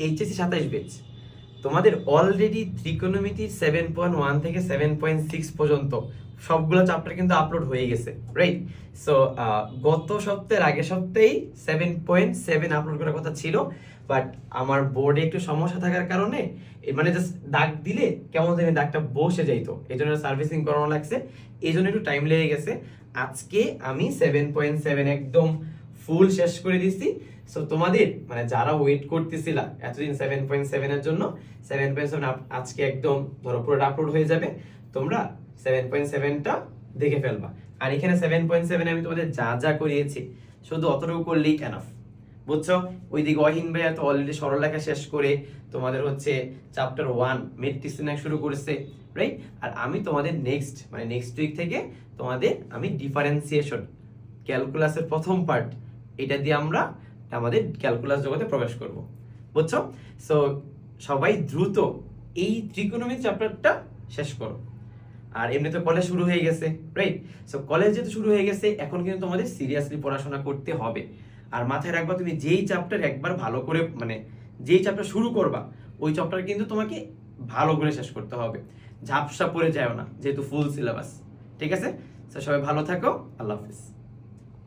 HSC 27 batch, তোমাদের already ত্রিকোণমিতির 7.1 থেকে 7.6 পর্যন্ত সবগুলো চ্যাপ্টার কিন্তু আপলোড হয়ে গেছে, রাইট? সো গত সপ্তাহের আগের সপ্তাহেই 7.7 আপলোড করার কথা ছিল, বাট আমার বোর্ডে একটু সমস্যা থাকার কারণে মানে জাস্ট দাগ দিলে কেমন জানি দাগটা বসে যাইতো, এই জন্য সার্ভিসিং করানো লাগছে, এই জন্য একটু টাইম লেগে গেছে। আজকে আমি 7.7 একদম ফুল শেষ করে দিচ্ছি। সো তোমাদের মানে যারা ওয়েট করতেছিলা এতদিন 7.7 এর জন্য, 7.7 আজকে একদম ধরো পুরোটা আপলোড হয়ে যাবে, তোমরা 7.7টা দেখে ফেলবা। আর এখানে 7.7 আমি তোমাদের যা যা করিয়েছি শুধু অতটুকু করলেই এনাফ, বুঝছো? ওইদিকে অহিন ভাইয়া তো অলরেডি সরলরেখা শেষ করে তোমাদের হচ্ছে চ্যাপ্টার 1 মেট্রিক্স শুরু করেছে, রাইট? আর আমি তোমাদের নেক্সট উইক থেকে তোমাদের আমি ডিফারেন্সিয়েশন ক্যালকুলাসের প্রথম পার্ট এটা দিয়ে আমরা আমাদের ক্যালকুলাস জগতে প্রবেশ করব, বুঝছো? সো সবাই দ্রুত এই ত্রিকোণমিতি চ্যাপ্টারটা শেষ করো। আর এমনি তো কলেজ শুরু হয়ে গেছে, রাইট? সো কলেজ যেহেতু শুরু হয়ে গেছে, এখন কিন্তু তোমাদের সিরিয়াসলি পড়াশোনা করতে হবে। আর মাথায় রাখবা, তুমি যেই চ্যাপ্টার একবার ভালো করে মানে যেই চ্যাপ্টার শুরু করবা ওই চ্যাপ্টার কিন্তু তোমাকে ভালো করে শেষ করতে হবে, ঝাপসা পড়ে যাও না, যেহেতু ফুল সিলেবাস। ঠিক আছে? সো সবাই ভালো থাকো, আল্লাহ হাফিজ।